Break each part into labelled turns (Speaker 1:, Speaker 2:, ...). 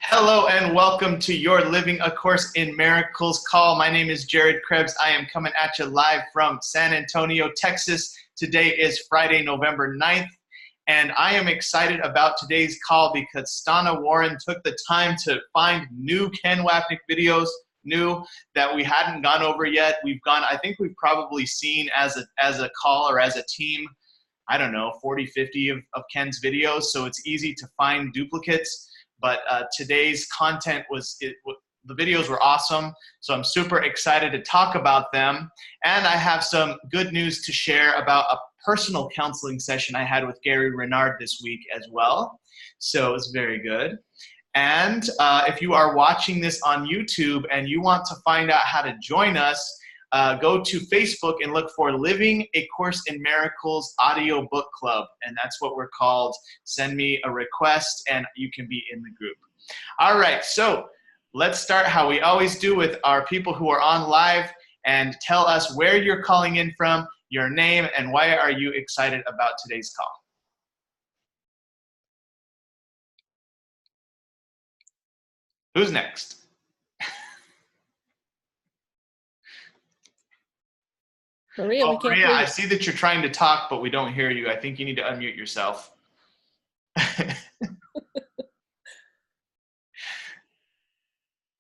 Speaker 1: Hello and welcome to your Living A Course in Miracles call. My name is Jared Krebs. I am coming at you live from San Antonio, Texas. Today is Friday, November 9th, and I am excited about today's call because Stana Warren took the time to find new Ken Wapnick videos, new that we hadn't gone over yet. I think we've probably seen as a call or as a team, I don't know, 40, 50 of Ken's videos, so it's easy to find duplicates. But today's content the videos were awesome, so I'm super excited to talk about them. And I have some good news to share about a personal counseling session I had with Gary Renard this week as well. So it's very good. And if you are watching this on YouTube and you want to find out how to join us, go to Facebook and look for Living A Course in Miracles Audio Book Club. And that's what we're called. Send me a request and you can be in the group. All right, so let's start how we always do with our people who are on live, and tell us where you're calling in from, your name, and why are you excited about today's call. Who's next?
Speaker 2: Maria, we can't hear you.
Speaker 1: I see that you're trying to talk, but we don't hear you. I think you need to unmute yourself.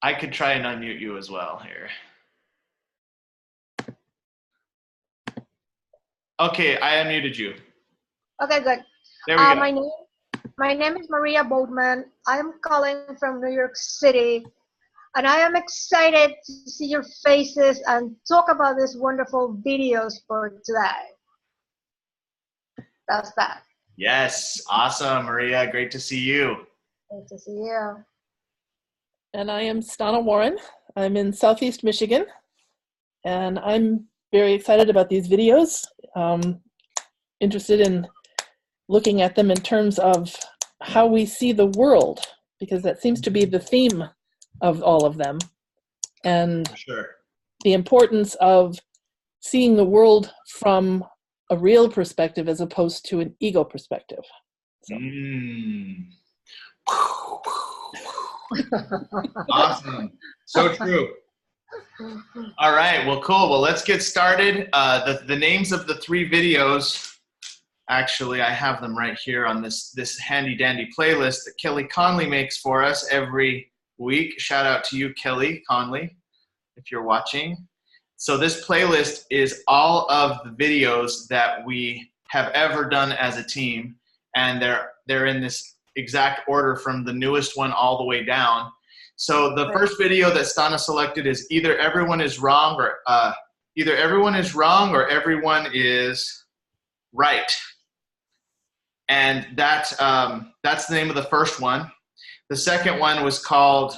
Speaker 1: I could try and unmute you as well here. Okay, I unmuted you.
Speaker 3: Okay, good.
Speaker 1: There we go.
Speaker 3: My name is Maria Boldman. I'm calling from New York City, and I am excited to see your faces and talk about these wonderful videos for today. That's that.
Speaker 1: Yes, awesome, Maria. Great to see you.
Speaker 3: Great to see you.
Speaker 2: And I am Stana Warren. I'm in Southeast Michigan, and I'm very excited about these videos. Interested in looking at them in terms of how we see the world, because that seems to be the theme of all of them, and the importance of seeing the world from a real perspective as opposed to an ego perspective. So.
Speaker 1: Awesome. So true. All right. Well, cool. Well, let's get started. The names of the three videos, actually, I have them right here on this handy dandy playlist that Kelly Conley makes for us every week. Shout out to you, Kelly Conley, if you're watching. So this playlist is all of the videos that we have ever done as a team, and they're in this exact order from the newest one all the way down. So the first video that Stana selected is either everyone is wrong or everyone is right. And that's the name of the first one. The second one was called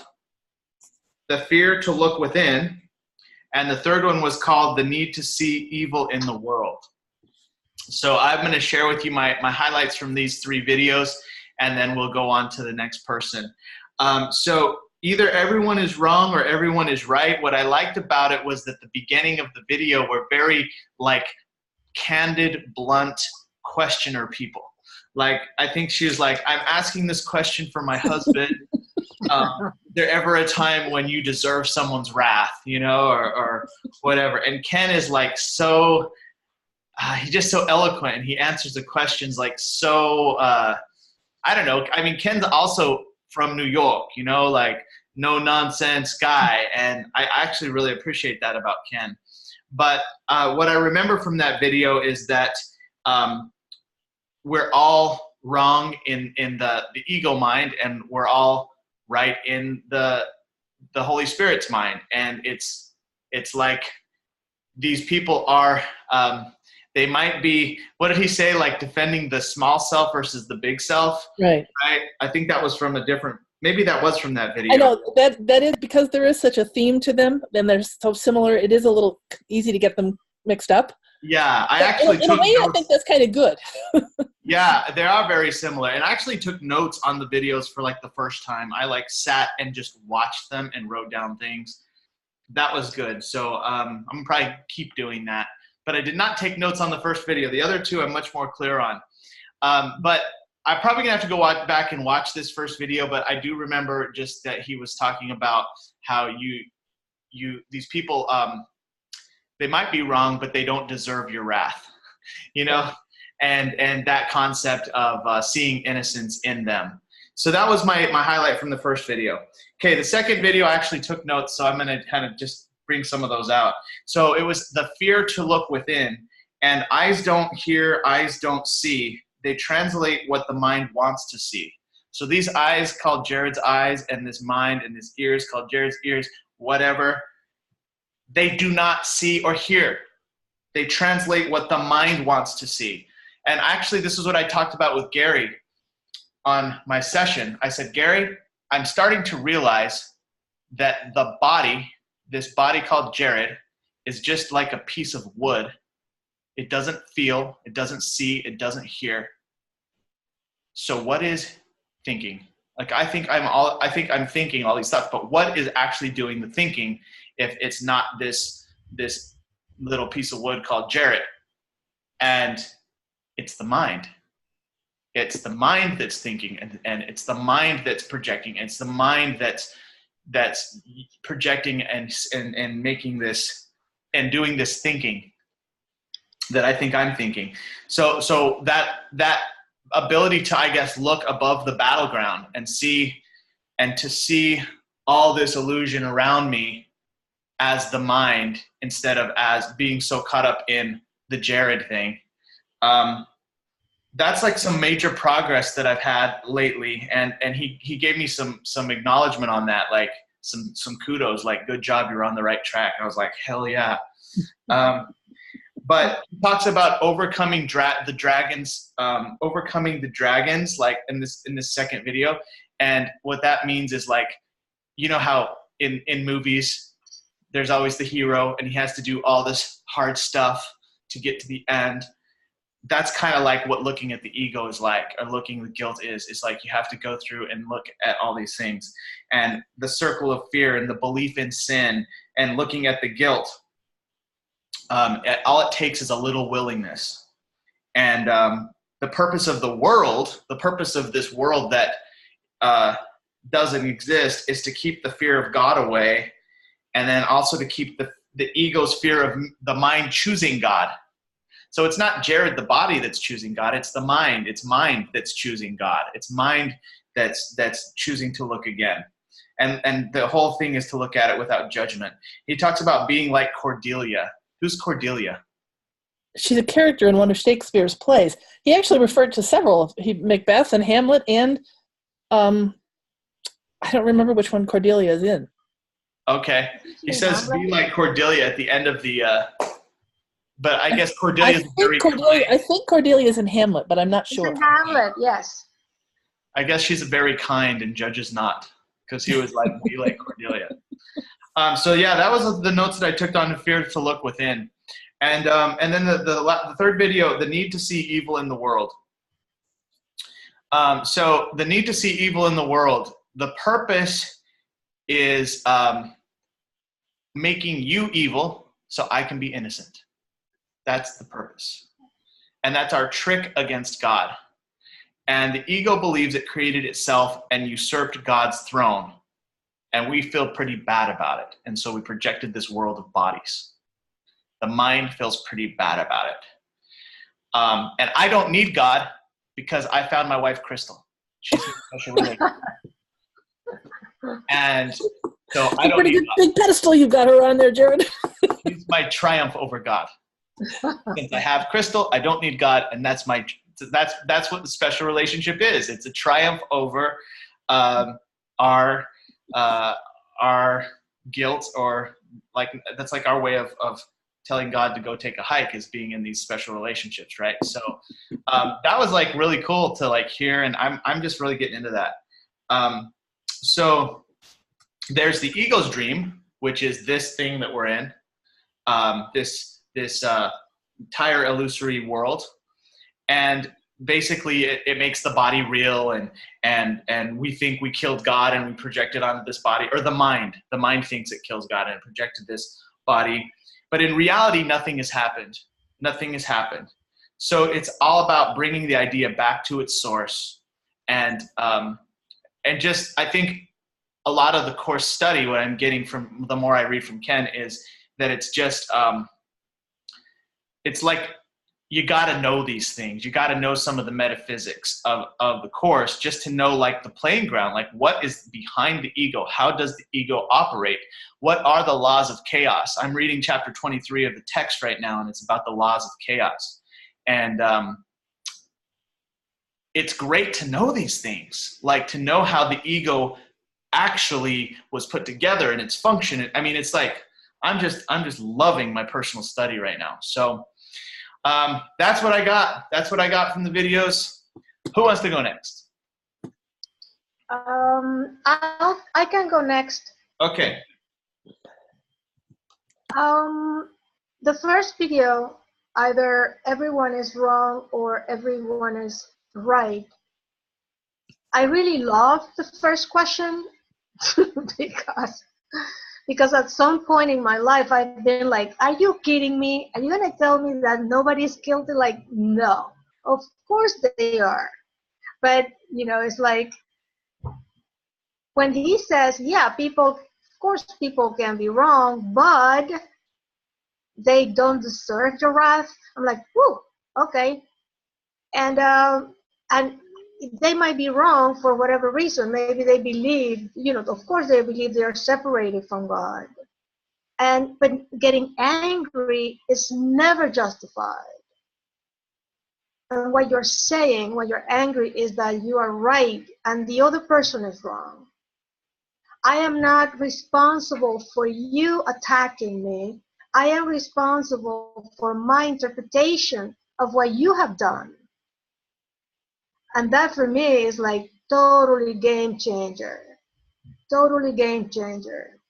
Speaker 1: The Fear to Look Within. And the third one was called The Need to See Evil in the World. So I'm going to share with you my highlights from these three videos, and then we'll go on to the next person. So either everyone is wrong or everyone is right. What I liked about it was that the beginning of the video were very like candid, blunt questioner people. Like, I think she was like, I'm asking this question for my husband. There ever a time when you deserve someone's wrath, or whatever. And Ken is like so, he's just so eloquent, and he answers the questions like so, I don't know. I mean, Ken's also from New York, like no nonsense guy. And I actually really appreciate that about Ken. But what I remember from that video is that we're all wrong in the ego mind, and we're all right in the Holy Spirit's mind. And it's like these people are, they might be, what did he say, like defending the small self versus the big self?
Speaker 2: Right.
Speaker 1: I think that was from maybe that was from that video.
Speaker 2: I know, that is because there is such a theme to them, and they're so similar, it is a little easy to get them mixed up.
Speaker 1: Yeah,
Speaker 2: in a way, I think that's kind of good.
Speaker 1: Yeah, they are very similar. And I actually took notes on the videos for like the first time. I like sat and just watched them and wrote down things. That was good. So I'm gonna probably keep doing that. But I did not take notes on the first video. The other two I'm much more clear on. But I'm probably gonna have to go back and watch this first video, but I do remember just that he was talking about how these people, they might be wrong, but they don't deserve your wrath, you know, and that concept of seeing innocence in them. So that was my highlight from the first video. Okay, the second video, I actually took notes, so I'm gonna kind of just bring some of those out. So it was the fear to look within, and eyes don't hear, eyes don't see. They translate what the mind wants to see. So these eyes called Jared's eyes, and this mind and this ears called Jared's ears, whatever, they do not see or hear. They translate what the mind wants to see. And actually, this is what I talked about with Gary on my session. I said, Gary, I'm starting to realize that the body, this body called Jared, is just like a piece of wood. It doesn't feel, it doesn't see, it doesn't hear. So what is thinking? Like I think I'm thinking all these stuff, but what is actually doing the thinking if it's not this little piece of wood called Jared? And it's the mind. It's the mind that's thinking, and it's the mind that's projecting. It's the mind that's projecting and making this and doing this thinking that I think I'm thinking. So that ability to, I guess, look above the battleground and to see all this illusion around me as the mind instead of as being so caught up in the Jared thing. That's like some major progress that I've had lately, and he gave me some acknowledgement on that, like some kudos, like good job, you're on the right track. I was like, hell yeah. But he talks about overcoming the dragons, like in this second video, and what that means is, like, you know how in movies there's always the hero and he has to do all this hard stuff to get to the end. That's kind of like what looking at the ego is like, or looking at the guilt is. It's like you have to go through and look at all these things. And the circle of fear and the belief in sin and looking at the guilt, all it takes is a little willingness. And the purpose of the world, the purpose of this world that doesn't exist, is to keep the fear of God away, and then also to keep the ego's fear of the mind choosing God. So it's not Jared, the body, that's choosing God. It's the mind. It's mind that's choosing God. It's mind that's choosing to look again. And the whole thing is to look at it without judgment. He talks about being like Cordelia. Who's Cordelia?
Speaker 2: She's a character in one of Shakespeare's plays. He actually referred to several. Macbeth and Hamlet, and I don't remember which one Cordelia is in.
Speaker 1: Okay. He says be like Cordelia at the end of the... But I guess Cordelia is very kind.
Speaker 2: I think Cordelia is in Hamlet, but I'm not sure.
Speaker 3: In Hamlet, yes.
Speaker 1: I guess she's very kind and judges not, because he was like, be like Cordelia. So yeah, that was the notes that I took on fear to look within. And then the third video, the need to see evil in the world. So the need to see evil in the world, the purpose is making you evil so I can be innocent. That's the purpose. And that's our trick against God. And the ego believes it created itself and usurped God's throne. And we feel pretty bad about it. And so we projected this world of bodies. The mind feels pretty bad about it. And I don't need God because I found my wife, Crystal. She's a special relationship. And so I don't need God.
Speaker 2: Big pedestal you got her on there, Jared.
Speaker 1: She's my triumph over God. Since I have Crystal, I don't need God, and that's what the special relationship is. It's a triumph over our guilt, or like that's like our way of telling God to go take a hike, is being in these special relationships, right? So that was like really cool to like hear, and I'm just really getting into that. So there's the ego's dream, which is this thing that we're in, this entire illusory world, and basically it makes the body real, and we think we killed God and we projected onto this body, or the mind thinks it kills God and projected this body, but in reality nothing has happened. So it's all about bringing the idea back to its source. And just, I think a lot of the course study, what I'm getting from the more I read from Ken, is that it's just, it's like, you got to know these things. You got to know some of the metaphysics of the course just to know like the playing ground, like what is behind the ego? How does the ego operate? What are the laws of chaos? I'm reading chapter 23 of the text right now, and it's about the laws of chaos. And it's great to know these things, like to know how the ego actually was put together and its function. I mean, it's like, I'm just loving my personal study right now. So that's what I got. That's what I got from the videos. Who wants to go next?
Speaker 3: I can go next.
Speaker 1: Okay.
Speaker 3: The first video, either everyone is wrong or everyone is right. I really loved the first question because at some point in my life I've been like, are you kidding me? Are you gonna tell me that nobody's guilty? Like, no, of course they are. But you know, it's like when he says, yeah, people, of course people can be wrong, but they don't deserve your wrath. I'm like, whoo, okay. And they might be wrong for whatever reason. Maybe they believe, you know, of course they believe they are separated from God. But getting angry is never justified. And what you're saying when you're angry is that you are right and the other person is wrong. I am not responsible for you attacking me. I am responsible for my interpretation of what you have done. And that for me is like totally game changer. Totally game changer.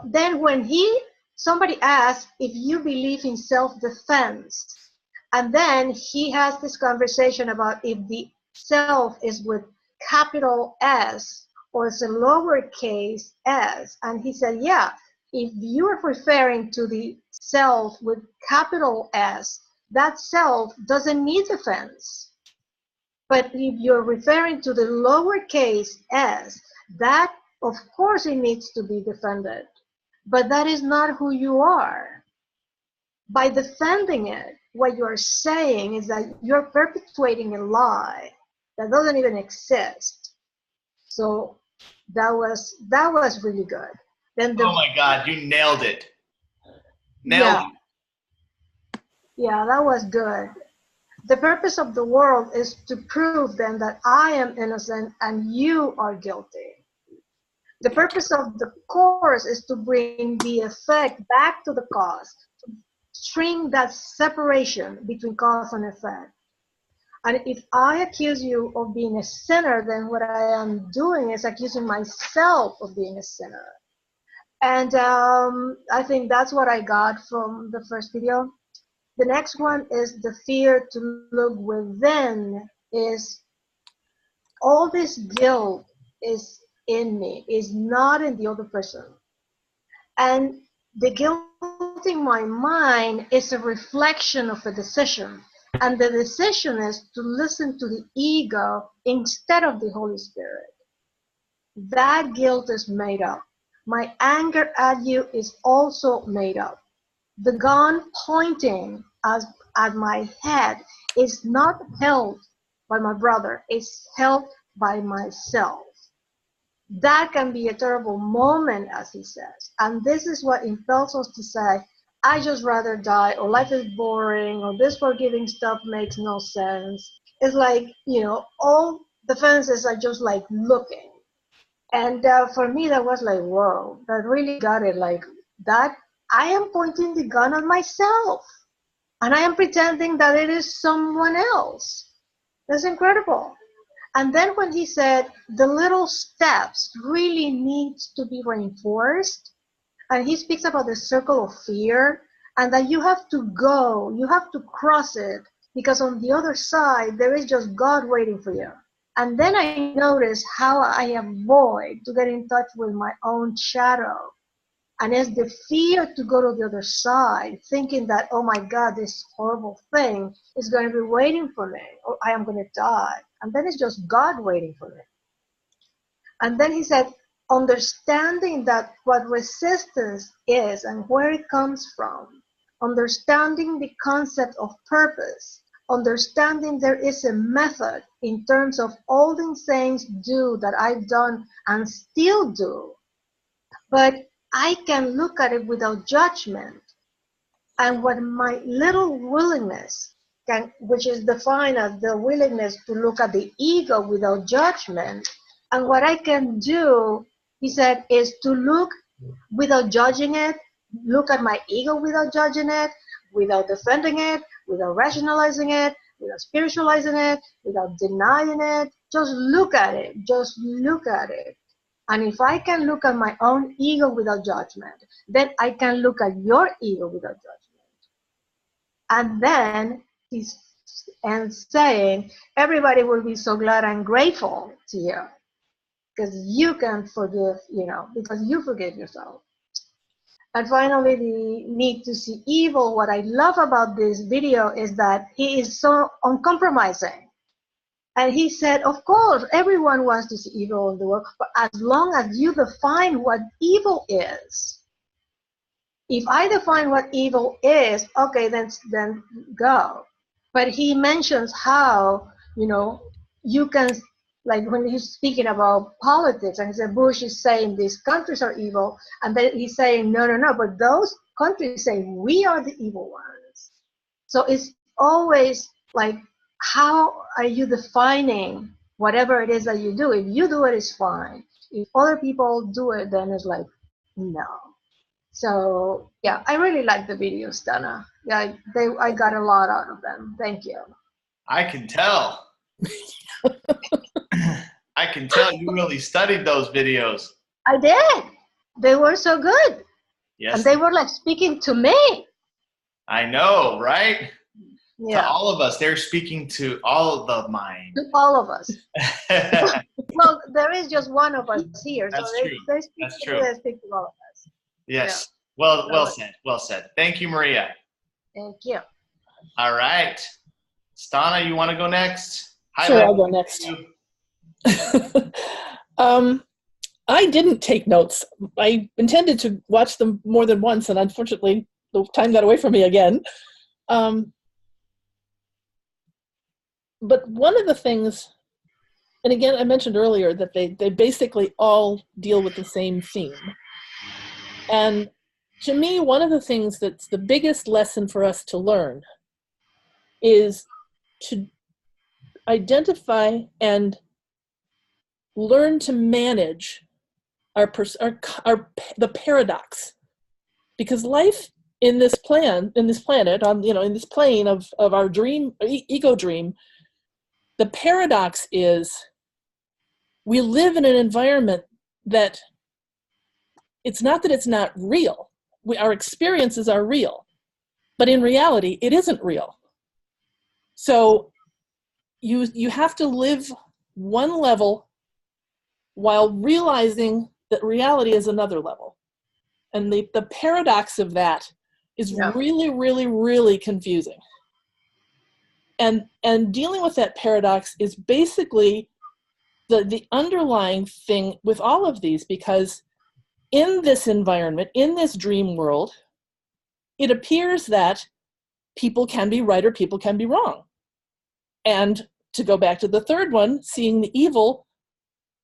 Speaker 3: Then when somebody asks if you believe in self-defense, and then he has this conversation about if the self is with capital S or it's a lowercase s, and he said, yeah, if you are referring to the self with capital S, that self doesn't need defense. But if you're referring to the lowercase s, that of course it needs to be defended. But that is not who you are. By defending it, what you're saying is that you're perpetuating a lie that doesn't even exist. So that was really good. Then
Speaker 1: Oh my God, you nailed it. Nailed it.
Speaker 3: Yeah, that was good. The purpose of the world is to prove then that I am innocent and you are guilty. The purpose of the course is to bring the effect back to the cause, to shrink that separation between cause and effect. And if I accuse you of being a sinner, then what I am doing is accusing myself of being a sinner. And I think that's what I got from the first video. The next one is the fear to look within. Is all this guilt is in me, is not in the other person. And the guilt in my mind is a reflection of a decision. And the decision is to listen to the ego instead of the Holy Spirit. That guilt is made up. My anger at you is also made up. The gun pointing at my head is not held by my brother, it's held by myself. That can be a terrible moment, as he says. And this is what impels us to say, I just rather die, or life is boring, or this forgiving stuff makes no sense. It's like, you know, all the fences are just like looking. And for me, that was like, whoa, that really got it. Like that, I am pointing the gun at myself. And I am pretending that it is someone else. That's incredible. And then when he said the little steps really needs to be reinforced, and he speaks about the circle of fear, and that you have to go, you have to cross it, because on the other side, there is just God waiting for you. And then I notice how I avoid to get in touch with my own shadow. And it's the fear to go to the other side, thinking that, oh my God, this horrible thing is going to be waiting for me, or I am going to die. And then it's just God waiting for me. And then he said, understanding that what resistance is and where it comes from, understanding the concept of purpose, understanding there is a method in terms of all the things do that I've done and still do, but I can look at it without judgment. And what my little willingness can, which is defined as the willingness to look at the ego without judgment, and what I can do, he said, is to look without judging it, look at my ego without judging it, without defending it, without rationalizing it, without spiritualizing it, without denying it. Just look at it. Just look at it. And if I can look at my own ego without judgment, then I can look at your ego without judgment. And then he's saying, everybody will be so glad and grateful to you because you can forgive, because you forgive yourself. And finally, the need to see evil. What I love about this video is that he is so uncompromising. And he said, of course, everyone wants to see evil in the world, but as long as you define what evil is. If I define what evil is, okay, then go. But he mentions how, you can, like when he's speaking about politics, and he said Bush is saying these countries are evil, and then he's saying, no, but those countries say we are the evil ones. So it's always like, how are you defining whatever it is that you do? If you do it, it's fine. If other people do it, then it's like, no. So yeah, I really like the videos, Stana. Yeah, I got a lot out of them. Thank you.
Speaker 1: I can tell. I can tell you really studied those videos.
Speaker 3: I did. They were so good.
Speaker 1: Yes.
Speaker 3: And they were like speaking to me.
Speaker 1: I know, right?
Speaker 3: Yeah.
Speaker 1: To all of us. They're speaking to all the mind.
Speaker 3: To all of us. Well, there is just one of us here.
Speaker 1: That's
Speaker 3: so
Speaker 1: true.
Speaker 3: They speak
Speaker 1: That's
Speaker 3: to
Speaker 1: true.
Speaker 3: They speak to all of us.
Speaker 1: Yes.
Speaker 3: Yeah.
Speaker 1: Well said. Well said. Thank you, Maria.
Speaker 3: Thank you.
Speaker 1: All right. Stana, you want to go next?
Speaker 2: Sure, I'll go next. I didn't take notes. I intended to watch them more than once, and unfortunately, the time got away from me again. But one of the things, and again, I mentioned earlier that they basically all deal with the same theme. And to me, one of the things that's the biggest lesson for us to learn is to identify and learn to manage the paradox, because life in this planet, in this plane of our dream, ego dream, the paradox is we live in an environment that it's not that it's not real. Our experiences are real, but in reality, it isn't real. So you have to live one level while realizing that reality is another level. And the paradox of that is really, really, really confusing. And dealing with that paradox is basically the underlying thing with all of these, because in this environment, in this dream world, it appears that people can be right or people can be wrong. And to go back to the third one, seeing the evil,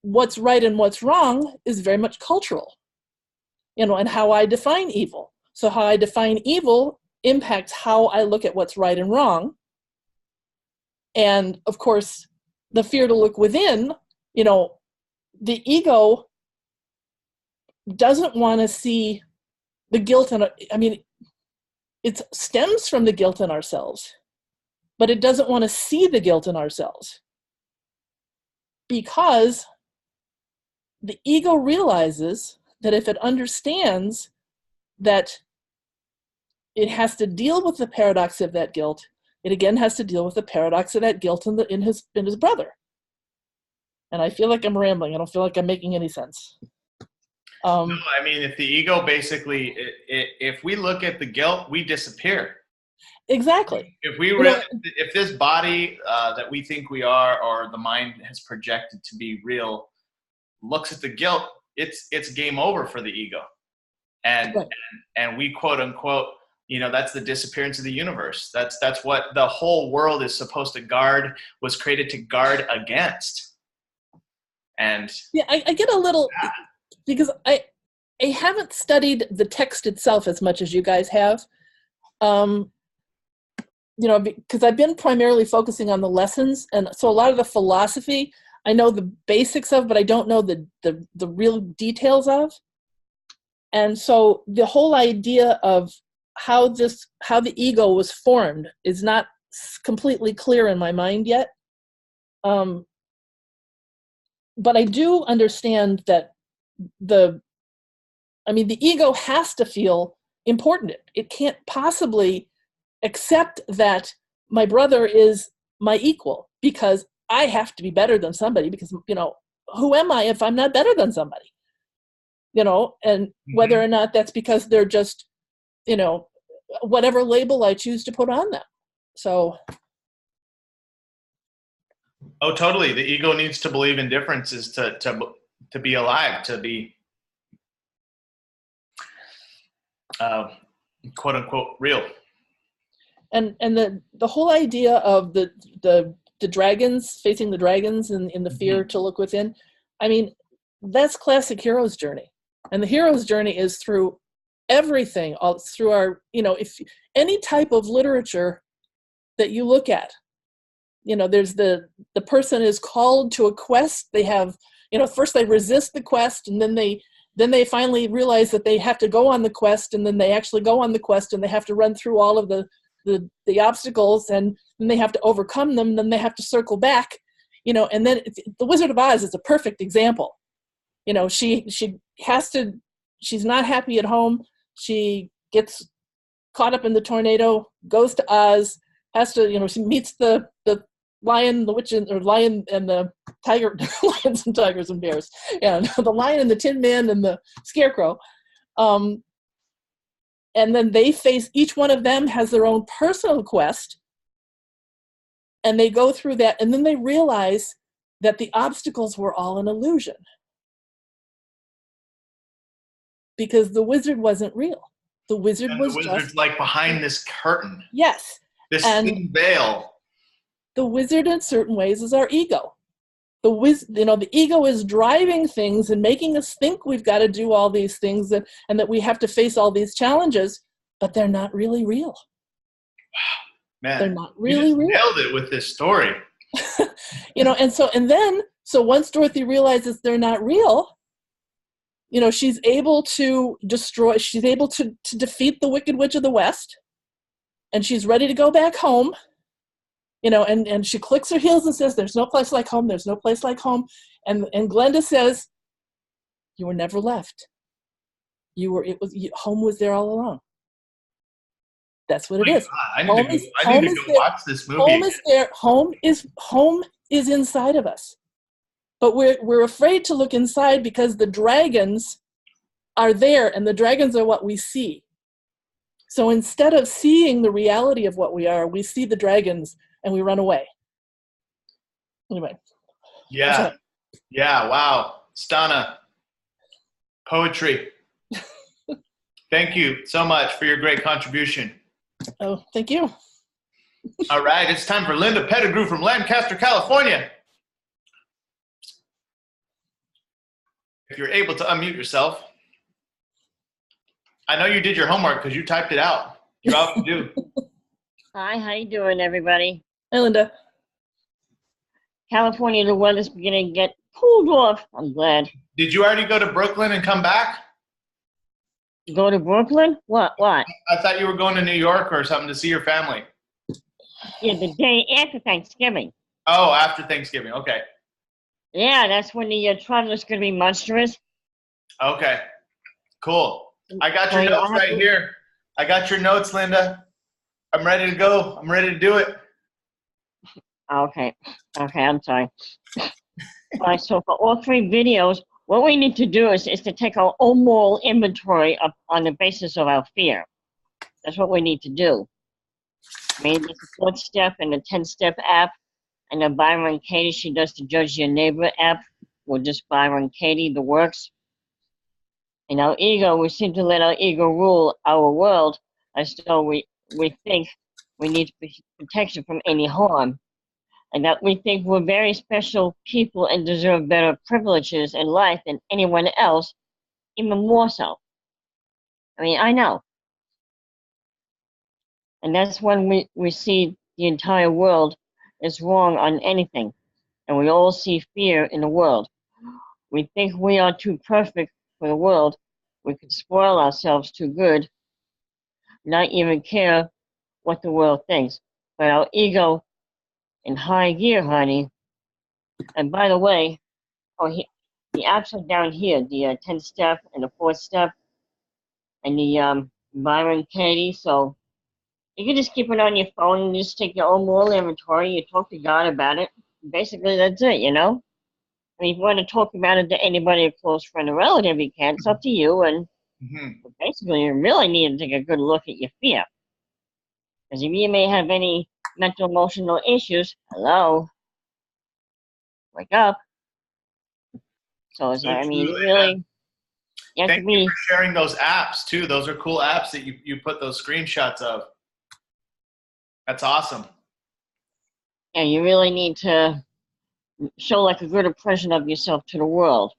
Speaker 2: what's right and what's wrong is very much cultural, and how I define evil. So how I define evil impacts how I look at what's right and wrong. And of course, the fear to look within, the ego doesn't want to see the guilt it stems from the guilt in ourselves, but it doesn't want to see the guilt in ourselves, because the ego realizes that if it understands that it has to deal with the paradox of that guilt, it again has to deal with the paradox of that guilt in his brother. And I feel like I'm rambling. I don't feel like I'm making any sense.
Speaker 1: No, I mean, if the ego basically, if we look at the guilt, we disappear.
Speaker 2: Exactly.
Speaker 1: If we really, if this body that we think we are, or the mind has projected to be real, looks at the guilt, it's game over for the ego, and
Speaker 2: Right.
Speaker 1: and we quote unquote, that's the disappearance of the universe. That's what the whole world is supposed to guard, was created to guard against. And
Speaker 2: Yeah, I get a little, because I haven't studied the text itself as much as you guys have. Because I've been primarily focusing on the lessons, and so a lot of the philosophy I know the basics of, but I don't know the real details of. And so the whole idea of how the ego was formed is not completely clear in my mind yet. But I do understand that the ego has to feel important. It can't possibly accept that my brother is my equal, because I have to be better than somebody, because, who am I if I'm not better than somebody? And whether or not that's because they're just, whatever label I choose to put on them. So.
Speaker 1: Oh, totally. The ego needs to believe in differences to be alive, to be quote unquote real.
Speaker 2: And the whole idea of the dragons, facing the dragons in the fear to look within, that's classic hero's journey. And the hero's journey is through everything, all through our, if any type of literature that you look at, there's the person is called to a quest. They have, first they resist the quest, and then they finally realize that they have to go on the quest, and then they actually go on the quest, and they have to run through all of the obstacles, and then they have to overcome them, then they have to circle back, and then the Wizard of Oz is a perfect example. She's not happy at home. She gets caught up in the tornado, goes to Oz, has to, she meets the lion, the witch, or lion and the tiger, lions and tigers and bears. Yeah, the lion and the Tin Man and the scarecrow. And then they face, each one of them has their own personal quest, and they go through that, and then they realize that the obstacles were all an illusion, because the wizard wasn't real. The wizard was
Speaker 1: the wizard's like behind this curtain.
Speaker 2: Yes.
Speaker 1: This thin veil.
Speaker 2: The wizard, in certain ways, is our ego. The ego is driving things and making us think we've got to do all these things, and that we have to face all these challenges, but they're not really real.
Speaker 1: Wow, man,
Speaker 2: they're not really real.
Speaker 1: Nailed it with this story.
Speaker 2: So once Dorothy realizes they're not real, she's able to defeat the Wicked Witch of the West, and she's ready to go back home. And she clicks her heels and says, "There's no place like home. There's no place like home." And Glenda says, "You were never left. Home was there all along." That's what it is.
Speaker 1: I need to go watch this movie.
Speaker 2: Home is there. Home is inside of us, but we're afraid to look inside because the dragons are there, and the dragons are what we see. So instead of seeing the reality of what we are, we see the dragons and we run away. Anyway.
Speaker 1: Yeah. Yeah. Wow. Stana. Poetry. Thank you so much for your great contribution.
Speaker 2: Oh, thank you.
Speaker 1: All right. It's time for Linda Pettigrew from Lancaster, California. If you're able to unmute yourself. I know you did your homework because you typed it out. You often do.
Speaker 4: Hi, how you doing, everybody?
Speaker 2: Hi, Linda.
Speaker 4: California, the weather's beginning to get cooled off. I'm glad.
Speaker 1: Did you already go to Brooklyn and come back?
Speaker 4: Go to Brooklyn? What?
Speaker 1: I thought you were going to New York or something to see your family.
Speaker 4: Yeah, the day after Thanksgiving.
Speaker 1: Oh, after Thanksgiving. Okay.
Speaker 4: Yeah, that's when the traveler's going to be monstrous.
Speaker 1: Okay. Cool. I got your notes right here. I got your notes, Linda. I'm ready to go. I'm ready to do it.
Speaker 4: Okay, I'm sorry. All right, so for all three videos, what we need to do is to take our own moral inventory up on the basis of our fear. That's what we need to do. I mean, there's a 4th step and a 10-step app. And then Byron Katie, she does the Judge Your Neighbor app. We're just Byron Katie, the works. And our ego, we seem to let our ego rule our world as though we think we need protection from any harm. And that we think we're very special people and deserve better privileges in life than anyone else, even more so. I mean, I know. And that's when we see the entire world is wrong on anything. And we all see fear in the world. We think we are too perfect for the world. We can spoil ourselves too good, not even care what the world thinks. But our ego in high gear, honey. And by the way, the apps are down here, the 10th step and the 4th step and the Byron Katie. So you can just keep it on your phone and just take your own moral inventory. You talk to God about it. Basically, that's it, you know? I mean, if you want to talk about it to anybody, a close friend or relative, you can. It's up to you. And basically, you really need to take a good look at your fear. Because if you may have any mental, emotional issues, hello, wake up. So, I mean, really, you have
Speaker 1: Thank
Speaker 4: to be.
Speaker 1: you for sharing those apps, too. Those are cool apps that you put those screenshots of. That's awesome.
Speaker 4: Yeah, you really need to show like a good impression of yourself to the world.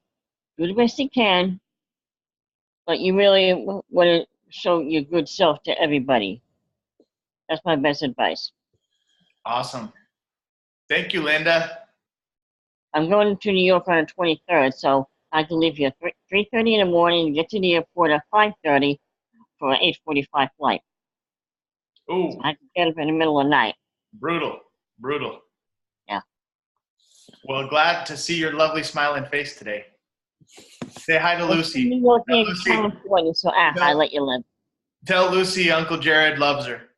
Speaker 4: Do the best you can, but you really want to show your good self to everybody. That's my best advice.
Speaker 1: Awesome. Thank you, Linda.
Speaker 4: I'm going to New York on the 23rd, so I have to leave here 3:30 in the morning and get to the airport at 5:30 for an 8:45 flight.
Speaker 1: Ooh.
Speaker 4: So I have to get up in the middle of the night.
Speaker 1: Brutal.
Speaker 4: Yeah.
Speaker 1: Well, glad to see your lovely smiling face today. Say hi to Lucy.
Speaker 4: New York,
Speaker 1: Lucy.
Speaker 4: California, so I let you live.
Speaker 1: Tell Lucy Uncle Jared loves her.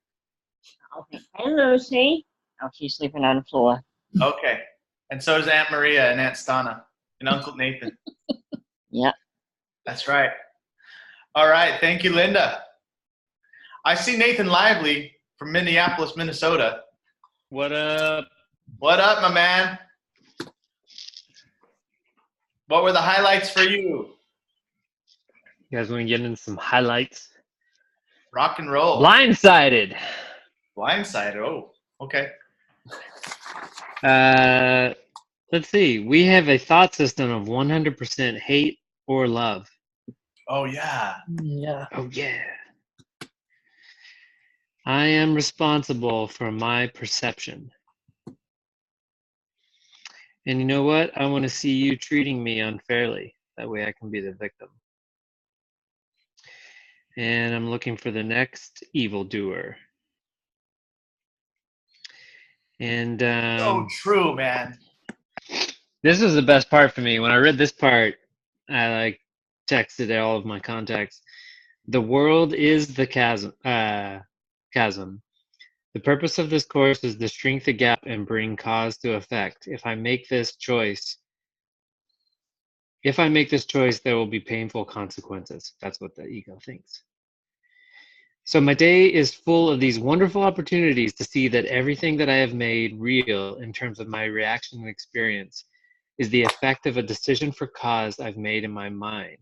Speaker 4: Okay. Hey, Lucy. Oh, she's sleeping on the floor.
Speaker 1: Okay. And so does Aunt Maria and Aunt Stana and Uncle Nathan.
Speaker 4: Yep.
Speaker 1: That's right. All right. Thank you, Linda. I see Nathan Lively from Minneapolis, Minnesota.
Speaker 5: What up?
Speaker 1: What up, my man? What were the highlights for you?
Speaker 5: You guys want to get into some highlights?
Speaker 1: Rock and roll.
Speaker 5: Blindsided.
Speaker 1: Blindsided. Oh, okay.
Speaker 5: Let's see. We have a thought system of 100% hate or love.
Speaker 1: Oh, yeah.
Speaker 2: Yeah.
Speaker 5: Oh, yeah. I am responsible for my perception. And you know what? I want to see you treating me unfairly. That way I can be the victim. And I'm looking for the next evildoer. And
Speaker 1: So true, man.
Speaker 5: this was the best part for me. When I read this part, I texted all of my contacts. The world is the chasm. The purpose of this course is to shrink the gap and bring cause to effect. If I make this choice, there will be painful consequences. That's what the ego thinks. So my day is full of these wonderful opportunities to see that everything that I have made real in terms of my reaction and experience is the effect of a decision for cause I've made in my mind.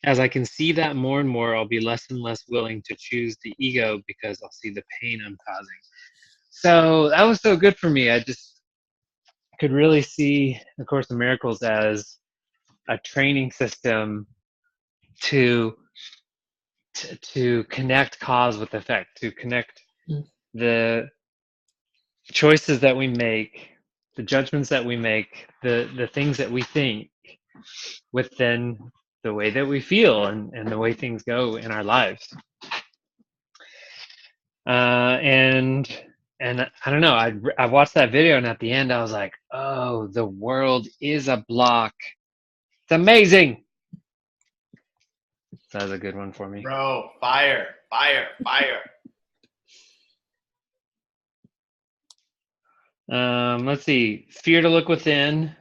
Speaker 5: As I can see that more and more, I'll be less and less willing to choose the ego because I'll see the pain I'm causing. So that was so good for me. I just could really see A Course in Miracles as a training system to connect cause with effect, to connect the choices that we make, the judgments that we make, the things that we think with then the way that we feel and the way things go in our lives. And I don't know, I watched that video and at the end I was like, oh, the world is a block. It's amazing. That was a good one for me.
Speaker 1: Bro, fire.
Speaker 5: Let's see. Fear to look within.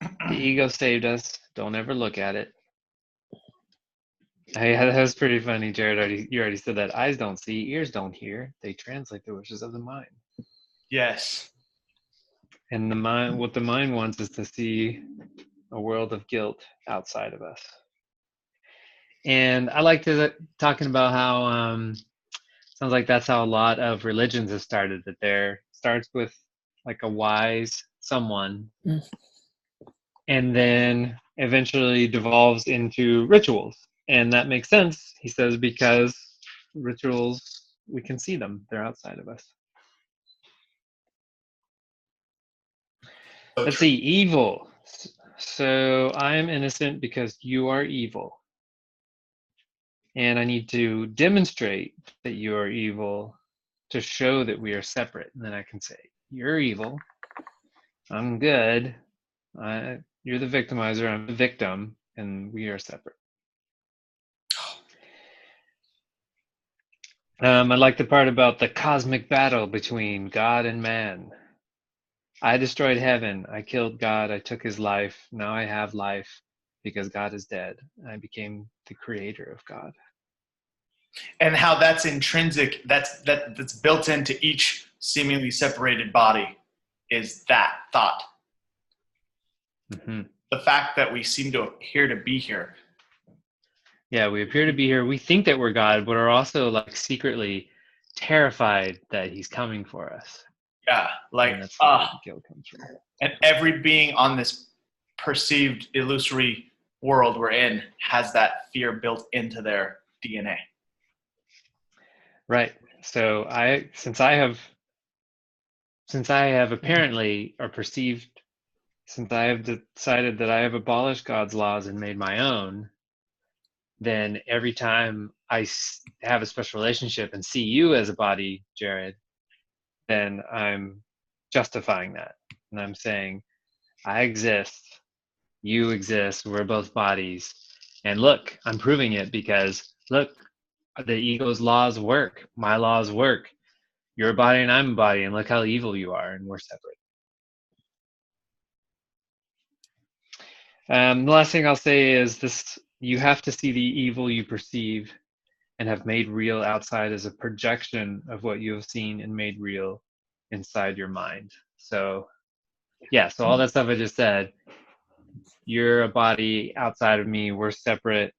Speaker 5: The ego saved us. Don't ever look at it. That was pretty funny, Jared. You already said that. Eyes don't see, ears don't hear. They translate the wishes of the mind.
Speaker 1: Yes.
Speaker 5: And what the mind wants is to see a world of guilt outside of us. And I like to talking about how sounds like that's how a lot of religions have started. That there starts with like a wise someone, and then eventually devolves into rituals. And that makes sense, he says, because rituals, we can see them. They're outside of us. Let's see, evil. So I am innocent because you are evil. And I need to demonstrate that you are evil to show that we are separate. And then I can say, you're evil. I'm good. You're the victimizer. I'm the victim. And we are separate. I like the part about the cosmic battle between God and man. I destroyed heaven. I killed God. I took his life. Now I have life because God is dead. I became the creator of God.
Speaker 1: And how that's intrinsic, that's built into each seemingly separated body is that thought.
Speaker 5: Mm-hmm.
Speaker 1: The fact that we seem to appear to be here.
Speaker 5: Yeah, we appear to be here. We think that we're God, but are also like secretly terrified that he's coming for us.
Speaker 1: Yeah, like,
Speaker 5: and that's where the guilt comes from.
Speaker 1: And every being on this perceived illusory world we're in has that fear built into their DNA.
Speaker 5: Right. So since I have apparently or perceived, since I have decided that I have abolished God's laws and made my own, then every time I have a special relationship and see you as a body, Jared, then I'm justifying that. And I'm saying, I exist, you exist, we're both bodies. And look, I'm proving it because look, the ego's laws work, my laws work. You're a body and I'm a body, and look how evil you are, and we're separate. The last thing I'll say is this: you have to see the evil you perceive and have made real outside as a projection of what you have seen and made real inside your mind. So yeah, so all that stuff I just said, you're a body outside of me, we're separate,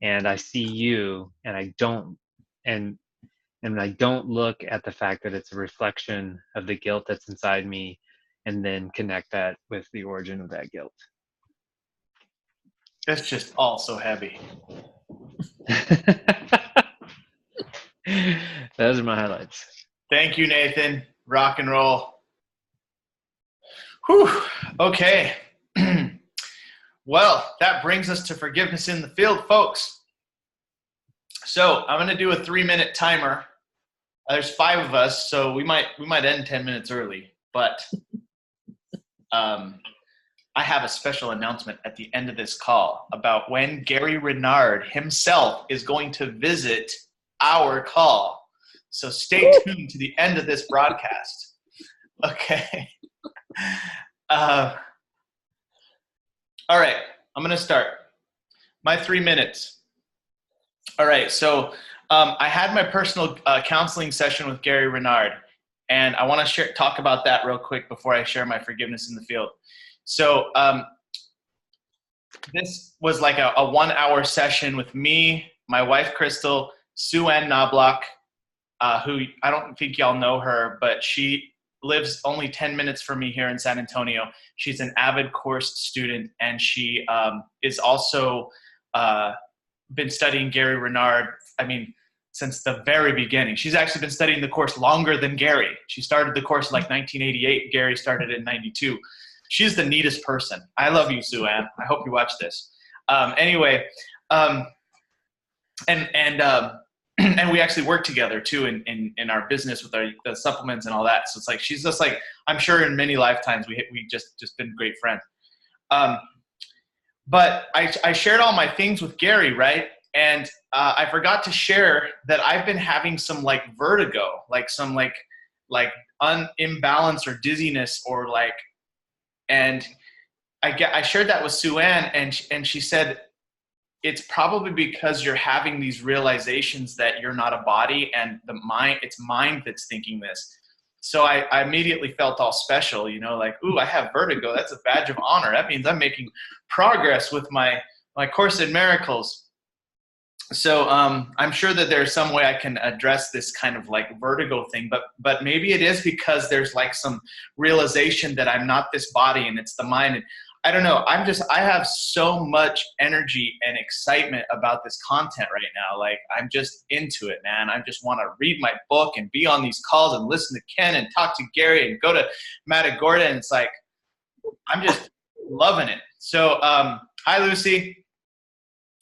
Speaker 5: and I see you, and I don't look at the fact that it's a reflection of the guilt that's inside me, and then connect that with the origin of that guilt.
Speaker 1: It's just all so heavy.
Speaker 5: Those are my highlights.
Speaker 1: Thank you, Nathan. Rock and roll. Whew. Okay. Well, that brings us to forgiveness in the field, folks. So I'm going to do a 3-minute timer. There's 5 of us, so we might end 10 minutes early. But I have a special announcement at the end of this call about when Gary Renard himself is going to visit our call. So stay tuned to the end of this broadcast. Okay. All right. I'm going to start. My 3 minutes. All right. So I had my personal counseling session with Gary Renard, and I want to talk about that real quick before I share my forgiveness in the field. So this was like a 1-hour session with me, my wife, Crystal, Sue Ann Knobloch, who I don't think y'all know her, but she lives only 10 minutes from me here in San Antonio. She's an avid course student, and she is also been studying Gary Renard, since the very beginning. She's actually been studying the course longer than Gary. She started the course in like 1988. Gary started in 92. She's the neatest person. I love you, Sue Ann. I hope you watch this. Anyway, and we actually work together too in our business with the supplements and all that. So it's like she's just like, I'm sure in many lifetimes we just been great friends. But I shared all my things with Gary, right? And I forgot to share that I've been having some like vertigo, like some like imbalance or dizziness or like, and I shared that with Sue Ann, and she said, it's probably because you're having these realizations that you're not a body, and it's mind that's thinking this. So I immediately felt all special, you know, like, ooh, I have vertigo. That's a badge of honor. That means I'm making progress with my Course in Miracles. So I'm sure that there's some way I can address this kind of like vertigo thing, but maybe it is because there's like some realization that I'm not this body and it's the mind. And I don't know. I have so much energy and excitement about this content right now. Like, I'm just into it, man. I just want to read my book and be on these calls and listen to Ken and talk to Gary and go to Matagorda. And it's like, I'm just loving it. So hi, Lucy.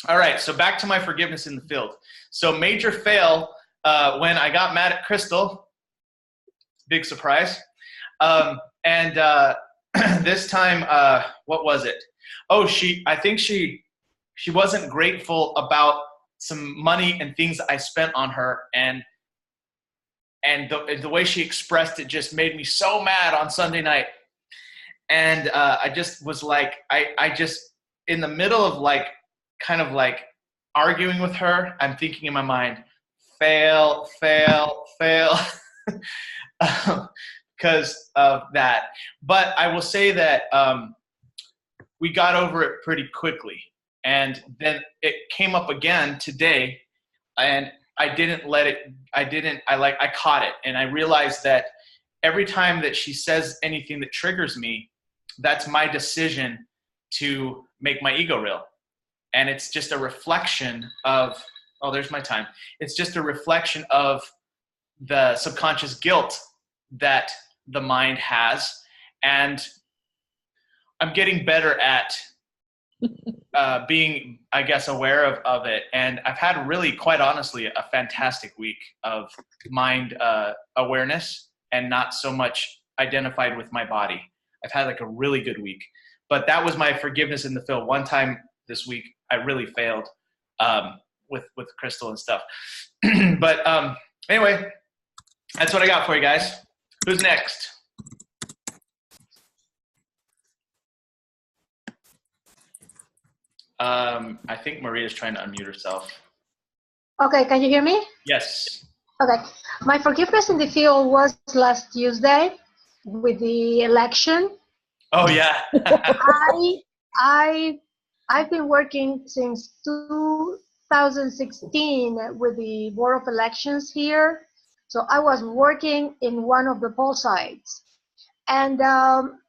Speaker 1: All right, so back to my forgiveness in the field. So major fail when I got mad at Crystal. Big surprise. And this time, what was it? Oh, I think she wasn't grateful about some money and things that I spent on her, and the way she expressed it just made me so mad on Sunday night. And I just was like, I just, in the middle of like, kind of like arguing with her, I'm thinking in my mind, fail, fail, fail, because of that. But I will say that we got over it pretty quickly. And then it came up again today, and I caught it. And I realized that every time that she says anything that triggers me, that's my decision to make my ego real. And it's just a reflection of, oh, there's my time. It's just a reflection of the subconscious guilt that the mind has. And I'm getting better at being, I guess, aware of it. And I've had really, quite honestly, a fantastic week of mind awareness and not so much identified with my body. I've had like a really good week. But that was my forgiveness in the field. One time this week, I really failed with Crystal and stuff. But anyway, that's what I got for you guys. Who's next? I think Maria's trying to unmute herself.
Speaker 3: Okay, can you hear me?
Speaker 1: Yes.
Speaker 3: Okay. My forgiveness in the field was last Tuesday with the election.
Speaker 1: Oh, yeah.
Speaker 3: I've been working since 2016 with the Board of Elections here. So I was working in one of the poll sites. And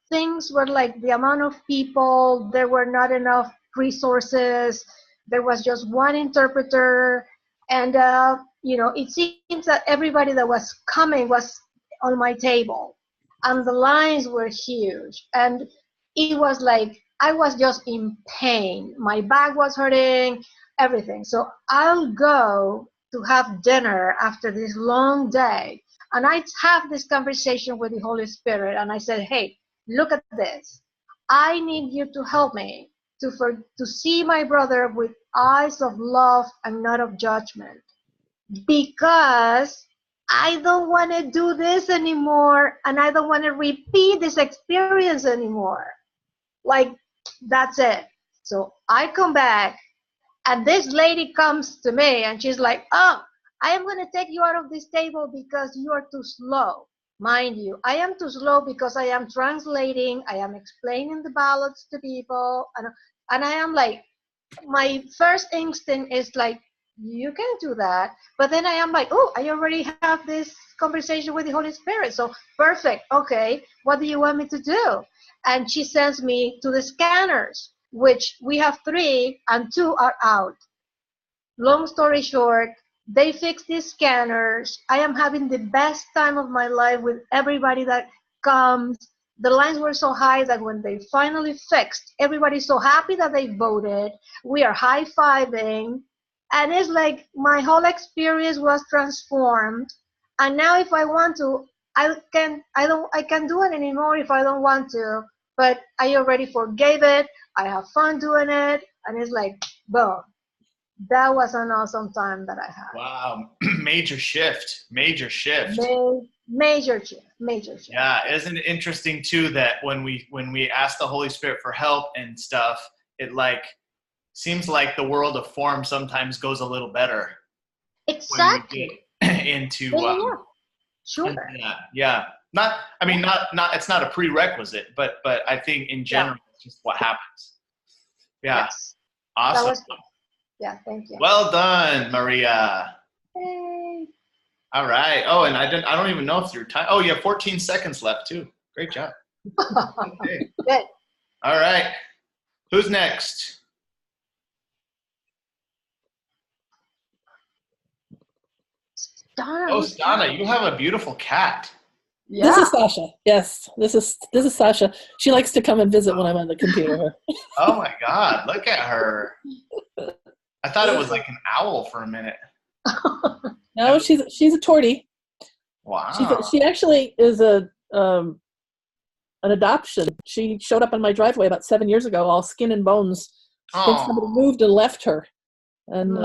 Speaker 3: things were like the amount of people, there were not enough resources. There was just one interpreter. And, it seems that everybody that was coming was on my table. And the lines were huge. And it was like, I was just in pain. My back was hurting, everything. So I'll go to have dinner after this long day. And I have this conversation with the Holy Spirit. And I said, hey, look at this. I need you to help me to see my brother with eyes of love and not of judgment. Because I don't want to do this anymore. And I don't want to repeat this experience anymore. Like, that's it. So I come back, and this lady comes to me, and she's like, oh, I am going to take you out of this table because you are too slow. Mind you, I am too slow because I am translating, I am explaining the ballots to people, and I am like, my first instinct is like, you can do that. But then I am like, oh, I already have this conversation with the Holy Spirit. So perfect. Okay, what do you want me to do? And she sends me to the scanners, which we have 3 and 2 are out. Long story short, they fixed these scanners. I am having the best time of my life with everybody that comes. The lines were so high that when they finally fixed, everybody's so happy that they voted. We are high-fiving. And it's like my whole experience was transformed. And now if I want to, I can do it anymore if I don't want to. But I already forgave it. I have fun doing it. And it's like, boom. That was an awesome time that I had.
Speaker 1: Wow. Major shift.
Speaker 3: Major shift, major shift.
Speaker 1: Yeah, isn't it interesting too that when we ask the Holy Spirit for help and stuff, it like seems like the world of form sometimes goes a little better
Speaker 3: Exactly.
Speaker 1: when we get into
Speaker 3: Yeah. Sure.
Speaker 1: yeah. Not, I mean, not. It's not a prerequisite, but I think in general, it's just what happens. Yeah.
Speaker 3: Yes.
Speaker 1: Awesome.
Speaker 3: That was good. Yeah, thank you.
Speaker 1: Well done, Maria.
Speaker 3: Hey.
Speaker 1: All right. Oh, and I don't even know if you're time. Oh, you have 14 seconds left too. Great job. Okay.
Speaker 3: Good.
Speaker 1: All right. Who's next?
Speaker 3: Stana.
Speaker 1: Oh, Stana, you have a beautiful cat.
Speaker 3: Yeah.
Speaker 2: This is Sasha. Yes, this is Sasha. She likes to come and visit when I'm on the computer.
Speaker 1: Oh my God, look at her. I thought it was like an owl for a minute.
Speaker 2: No, she's a tortie.
Speaker 1: Wow.
Speaker 2: She actually is an adoption. She showed up on my driveway about 7 years ago, all skin and bones. I think somebody moved and left her, and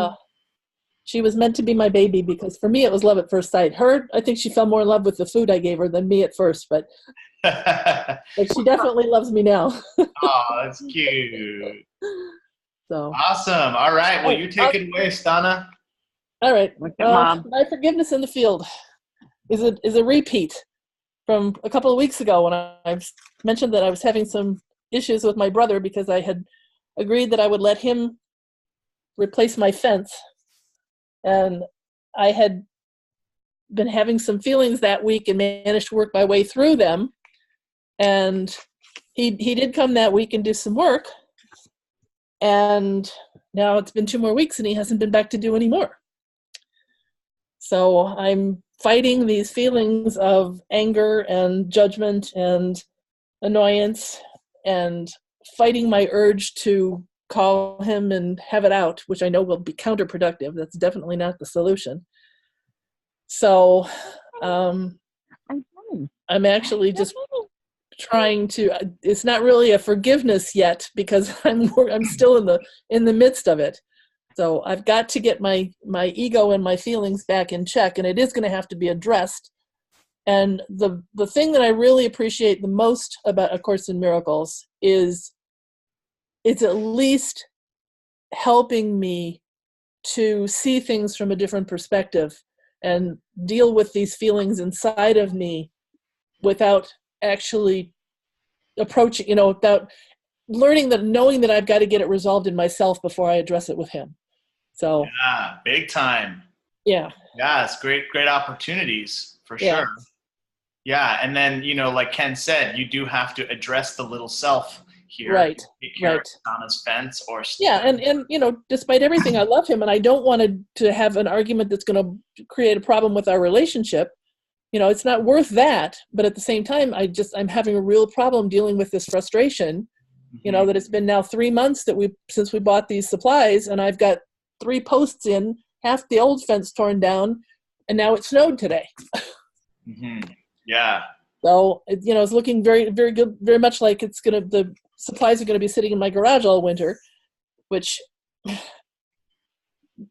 Speaker 2: she was meant to be my baby because for me it was love at first sight. Her, I think she fell more in love with the food I gave her than me at first, but she definitely loves me now.
Speaker 1: Oh, that's cute.
Speaker 2: So
Speaker 1: Awesome. All right. Well, you take it away, Stana.
Speaker 2: all right.
Speaker 4: Mom.
Speaker 2: My forgiveness in the field is a repeat from a couple of weeks ago when I mentioned that I was having some issues with my brother because I had agreed that I would let him replace my fence. And I had been having some feelings that week and managed to work my way through them. And he did come that week and do some work. And now it's been 2 more weeks and he hasn't been back to do any more. So I'm fighting these feelings of anger and judgment and annoyance and fighting my urge to call him and have it out, which I know will be counterproductive. That's definitely not the solution. So I'm actually just trying to, it's not really a forgiveness yet because I'm still in the midst of it. So I've got to get my ego and my feelings back in check, and it is going to have to be addressed. And the thing that I really appreciate the most about A Course in Miracles is it's at least helping me to see things from a different perspective and deal with these feelings inside of me without actually approaching, without knowing that I've got to get it resolved in myself before I address it with him. So
Speaker 1: yeah, big time.
Speaker 2: Yeah.
Speaker 1: Yeah, it's great opportunities for
Speaker 2: Yeah.
Speaker 1: sure. Yeah, and then like Ken said, you do have to address the little self here.
Speaker 2: Right.
Speaker 1: Take care
Speaker 2: Right.
Speaker 1: of Stana's fence or
Speaker 2: Yeah, and despite everything, I love him, and I don't want to have an argument that's going to create a problem with our relationship. It's not worth that. But at the same time, I'm having a real problem dealing with this frustration. That it's been now 3 months since we bought these supplies, and I've got 3 posts in, half the old fence torn down, and now it snowed today.
Speaker 1: Mm-hmm. Yeah.
Speaker 2: So it's looking very, very good, very much like the supplies are going to be sitting in my garage all winter, which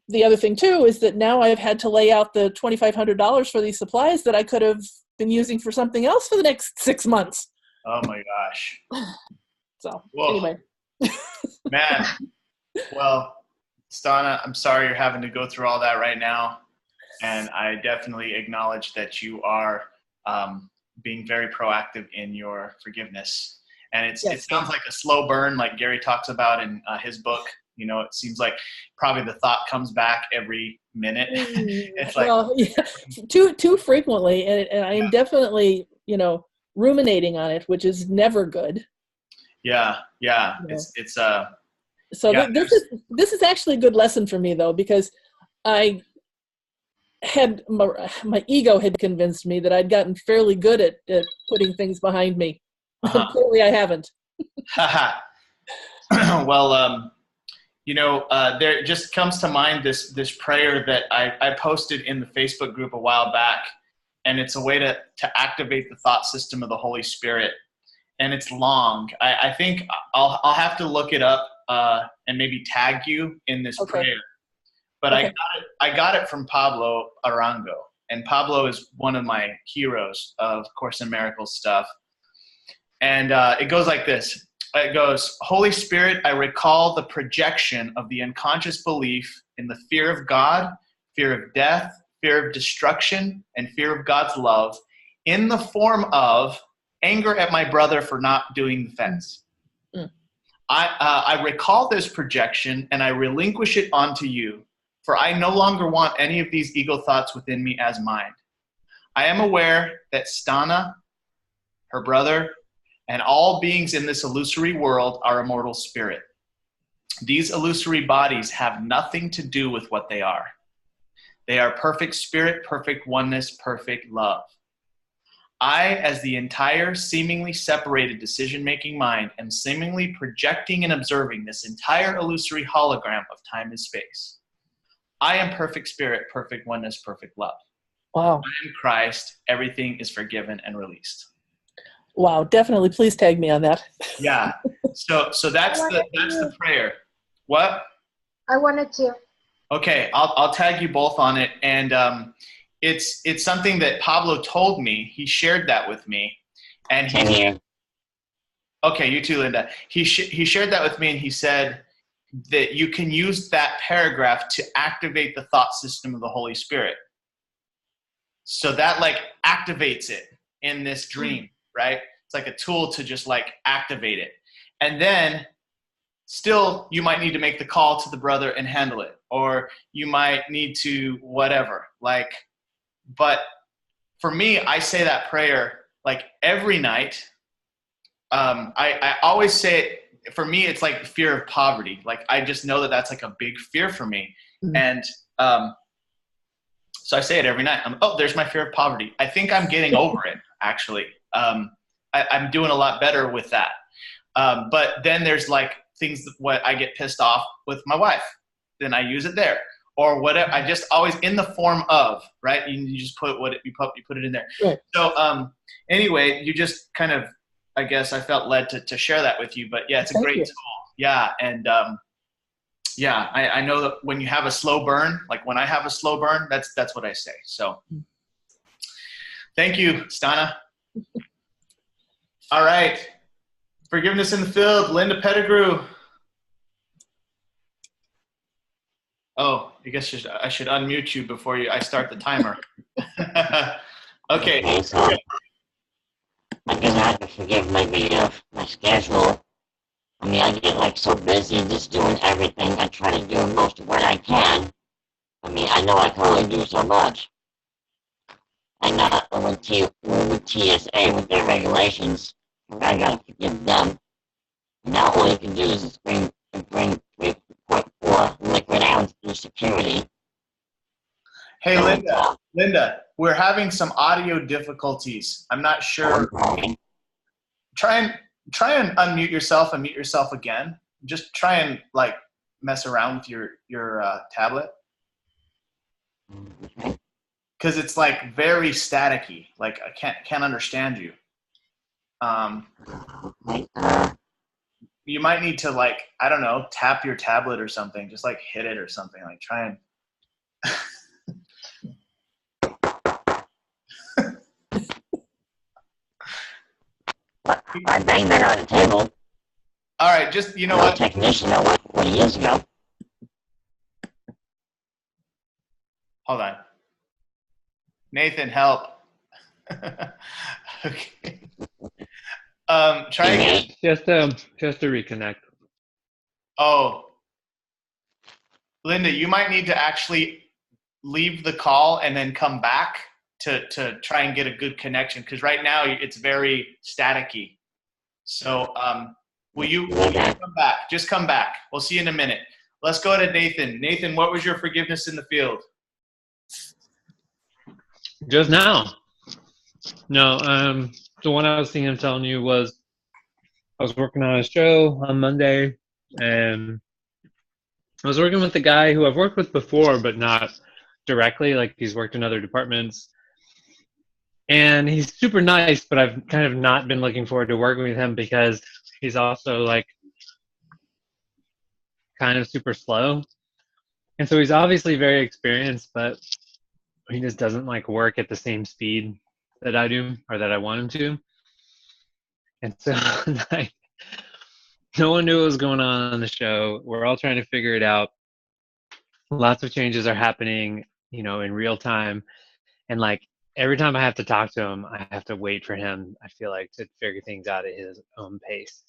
Speaker 2: the other thing too is that now I've had to lay out the $2,500 for these supplies that I could have been using for something else for the next 6 months.
Speaker 1: Oh my gosh.
Speaker 2: So
Speaker 1: Whoa.
Speaker 2: Anyway.
Speaker 1: Man. Well, Stana, I'm sorry you're having to go through all that right now. And I definitely acknowledge that you are being very proactive in your forgiveness. And it sounds like a slow burn, like Gary talks about in his book. It seems like probably the thought comes back every minute. It's like, well,
Speaker 2: yeah, too frequently, and I am definitely ruminating on it, which is never good.
Speaker 1: Yeah. It's
Speaker 2: so yeah, this is actually a good lesson for me though, because I had my ego had convinced me that I'd gotten fairly good at putting things behind me. Clearly I haven't.
Speaker 1: Well, there just comes to mind this prayer that I posted in the Facebook group a while back, and it's a way to activate the thought system of the Holy Spirit. And it's long. I think I'll have to look it up and maybe tag you in this prayer. But I got it from Pablo Arango. And Pablo is one of my heroes of Course in Miracles stuff. And it goes like this. It goes, Holy Spirit, I recall the projection of the unconscious belief in the fear of God, fear of death, fear of destruction, and fear of God's love in the form of anger at my brother for not doing the fence. Mm. I recall this projection and I relinquish it onto you, for I no longer want any of these ego thoughts within me as mine. I am aware that Stana, her brother, and all beings in this illusory world are immortal spirit. These illusory bodies have nothing to do with what they are. They are perfect spirit, perfect oneness, perfect love. I, as the entire seemingly separated decision-making mind, am seemingly projecting and observing this entire illusory hologram of time and space. I am perfect spirit, perfect oneness, perfect love.
Speaker 2: Wow.
Speaker 1: I am Christ. Everything is forgiven and released.
Speaker 2: Wow, definitely. Please tag me on that.
Speaker 1: Yeah. So that's the prayer. What?
Speaker 3: I wanted to.
Speaker 1: Okay, I'll tag you both on it, and it's something that Pablo told me. He shared that with me, and okay, you too, Linda. He shared that with me, and he said that you can use that paragraph to activate the thought system of the Holy Spirit. So that like activates it in this dream, right? It's like a tool to just like activate it, and then still you might need to make the call to the brother and handle it, or you might need to whatever, like, but for me, I say that prayer like every night. I always say it, for me, it's like fear of poverty. Like, I just know that that's like a big fear for me. Mm-hmm. And so I say it every night. There's my fear of poverty. I think I'm getting over it, actually. I'm doing a lot better with that. But then there's like things that what I get pissed off with my wife, then I use it there, or whatever. I just always in the form of, right? You just put what you put it in there. Right. So anyway, you just kind of, I guess I felt led to share that with you. But yeah, it's a great tool. Yeah, and yeah, I know that when you have a slow burn, like when I have a slow burn, that's what I say. So thank you, Stana. All right. Forgiveness in the field, Linda Pettigrew. Oh, I guess I should unmute you before I start the timer. Okay.
Speaker 6: So I guess I have to forgive maybe my schedule. I mean, I get like so busy just doing everything. I try to do most of what I can. I mean, I know I can only do so much. And with TSA, with their regulations, I gotta forgive them. Now all you can do is bring 3.4 liquid ounce through security.
Speaker 1: Hey, Linda, we're having some audio difficulties. I'm not sure.
Speaker 6: Okay.
Speaker 1: Try and unmute yourself and mute yourself again. Just try and like mess around with your tablet.
Speaker 6: Okay.
Speaker 1: Because it's like very staticky. Like I can't understand you. You might need to like, I don't know, tap your tablet or something. Just like hit it or something. Like try and.
Speaker 6: I banged that on the table.
Speaker 1: All right, just you know what?
Speaker 6: Technician that worked 40 years ago.
Speaker 1: Hold on. Nathan, help. Okay. Try again.
Speaker 5: Just to reconnect.
Speaker 1: Oh, Linda, you might need to actually leave the call and then come back to try and get a good connection, because right now it's very staticky. So will you come back? Just come back. We'll see you in a minute. Let's go to Nathan. Nathan, what was your forgiveness in the field?
Speaker 5: Just now. No, the one I was thinking of telling you was I was working on a show on Monday, and I was working with a guy who I've worked with before, but not directly. Like, he's worked in other departments. And he's super nice, but I've kind of not been looking forward to working with him because he's also like kind of super slow. And so he's obviously very experienced, but he just doesn't like work at the same speed that I do or that I want him to. And so like, no one knew what was going on the show. We're all trying to figure it out. Lots of changes are happening, you know, in real time. And like every time I have to talk to him, I have to wait for him, I feel like, to figure things out at his own pace.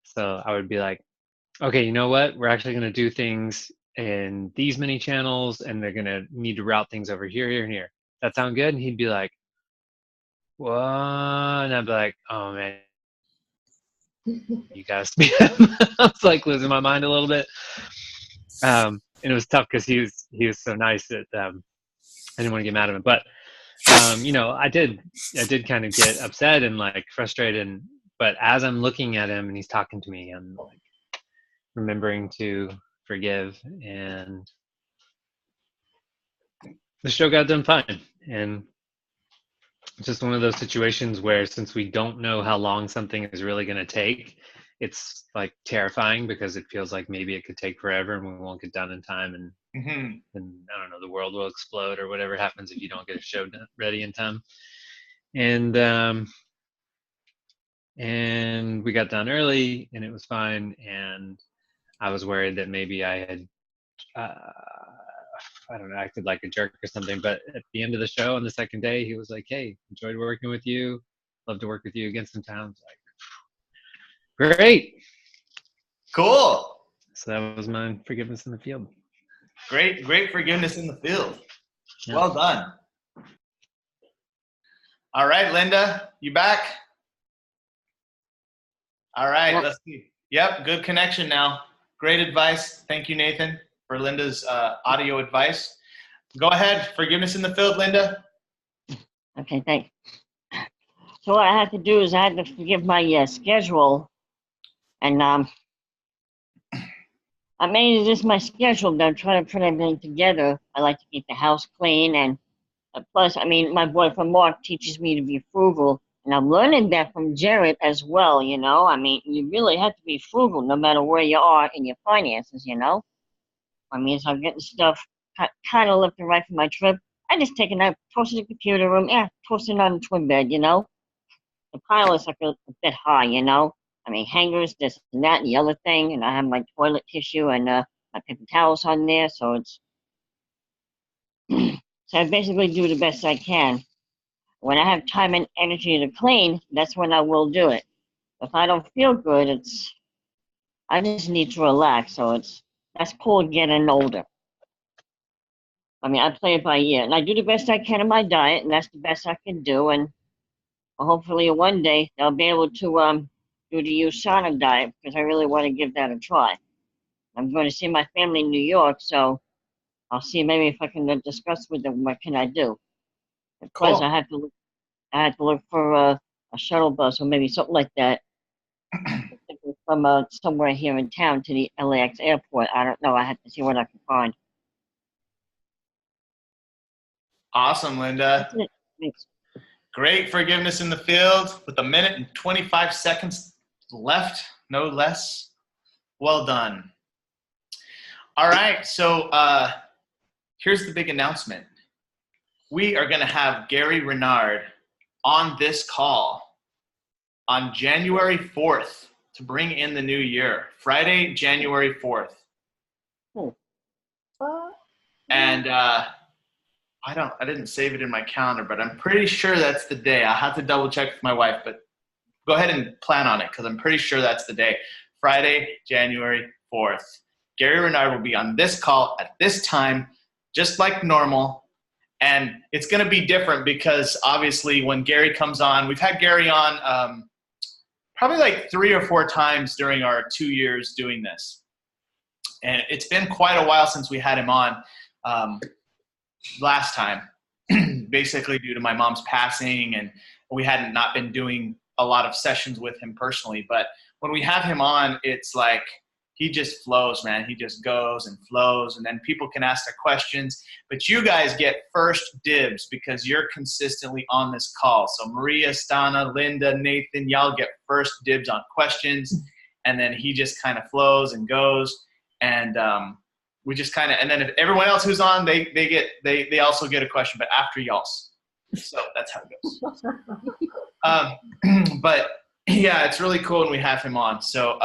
Speaker 5: So I would be like, okay, you know what? We're actually going to do things in these many channels, and they're going to need to route things over here, here, and here. That sound good? And he'd be like, what? And I'd be like, oh man, you gotta speed up. I was like losing my mind a little bit. And it was tough because he was so nice that I didn't want to get mad at him. But you know, I did kind of get upset and like frustrated. But as I'm looking at him and he's talking to me, I'm like remembering to forgive, and the show got done fine. And it's just one of those situations where, since we don't know how long something is really going to take, it's like terrifying because it feels like maybe it could take forever and we won't get done in time, and and I don't know, the world will explode or whatever happens if you don't get a show ready in time. And we got done early and it was fine, and I was worried that maybe I had I don't know, acted like a jerk or something. But at the end of the show on the second day, he was like, hey, enjoyed working with you, love to work with you again sometime. I was like, great.
Speaker 1: Cool.
Speaker 5: So that was my forgiveness in the field.
Speaker 1: Great forgiveness in the field.
Speaker 5: Yeah.
Speaker 1: Well done. All right, Linda, you back? All right,
Speaker 4: Yep.
Speaker 1: Let's see. Yep, good connection now. Great advice. Thank you, Nathan, for Linda's audio advice. Go ahead. Forgiveness in the field, Linda.
Speaker 4: Okay, thanks. So what I had to do is I had to forgive my schedule, and I made this my schedule. I'm trying to put everything together. I like to keep the house clean, and plus, I mean, my boyfriend Mark teaches me to be frugal, and I'm learning that from Jared as well. You know, I mean, you really have to be frugal no matter where you are in your finances. You know, I mean, so I'm getting stuff kind of left and right for my trip. I just take it out, toss it in the computer room, toss it on the twin bed. You know, the pile is like a bit high. You know. I mean, hangers, this and that and the other thing, and I have my toilet tissue and my paper towels on there, so it's so I basically do the best I can. When I have time and energy to clean, that's when I will do it. If I don't feel good, I just need to relax. So that's called getting older. I mean, I play it by ear, and I do the best I can in my diet, and that's the best I can do. And hopefully, one day I'll be able to do the USANA diet, because I really want to give that a try. I'm going to see my family in New York, so I'll see maybe if I can discuss with them what can I do. Because
Speaker 1: Cool.
Speaker 4: I had to look for a shuttle bus or maybe something like that from somewhere here in town to the LAX airport. I don't know. I have to see what I can find.
Speaker 1: Awesome, Linda.
Speaker 4: That's it. Thanks.
Speaker 1: Great forgiveness in the field with 1 minute and 25 seconds left, no less. Well done. All right, so here's the big announcement. We are going to have Gary Renard on this call on January 4th to bring in the new year, Friday, January 4th.
Speaker 4: Cool.
Speaker 1: And I didn't save it in my calendar, but I'm pretty sure that's the day. I'll have to double check with my wife, but go ahead and plan on it because I'm pretty sure that's the day. Friday, January 4th. Gary Renard will be on this call at this time, just like normal. And it's going to be different because obviously when Gary comes on, we've had Gary on probably like 3 or 4 times during our 2 years doing this. And it's been quite a while since we had him on last time, basically due to my mom's passing, and we hadn't not been doing a lot of sessions with him personally. But when we have him on, it's like he just flows, man. He just goes and flows, and then people can ask their questions. But you guys get first dibs because you're consistently on this call. So Maria, Stana, Linda, Nathan, y'all get first dibs on questions, and then he just kind of flows and goes. And we just kind of, and then if everyone else who's on, they also get a question, but after y'all's. So that's how it goes. But yeah, it's really cool when we have him on. So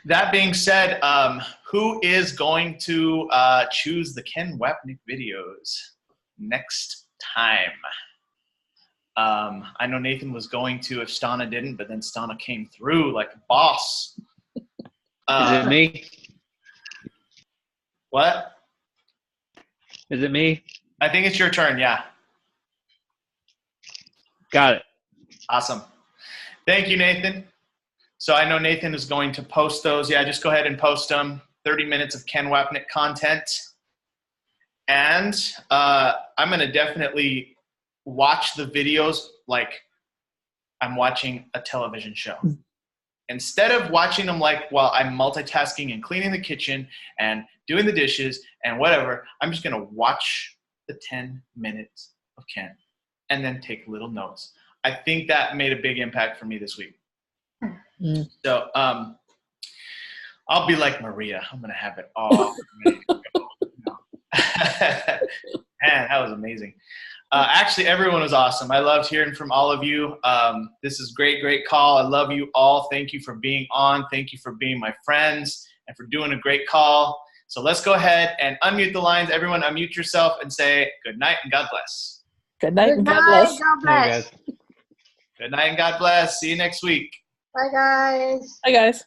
Speaker 1: that being said, who is going to choose the Ken Wapnick videos next time? I know Nathan was going to if Stana didn't, but then Stana came through like a boss.
Speaker 5: Is it me?
Speaker 1: What?
Speaker 5: Is it me?
Speaker 1: I think it's your turn, yeah.
Speaker 5: Got it.
Speaker 1: Awesome. Thank you, Nathan. So I know Nathan is going to post those. Yeah, just go ahead and post them. 30 minutes of Ken Wapnick content. And I'm going to definitely watch the videos like I'm watching a television show. Instead of watching them like while I'm multitasking and cleaning the kitchen and doing the dishes and whatever, I'm just going to watch the 10 minutes of Ken and then take little notes. I think that made a big impact for me this week. So I'll be like Maria. I'm going to have it all ready to go. Man, that was amazing. Actually, everyone was awesome. I loved hearing from all of you. This is great call. I love you all. Thank you for being on. Thank you for being my friends and for doing a great call. So let's go ahead and unmute the lines. Everyone unmute yourself and say good night and God bless.
Speaker 2: Good night and God bless.
Speaker 1: Good night and God bless. See you next week.
Speaker 3: Bye, guys.
Speaker 2: Hi, guys.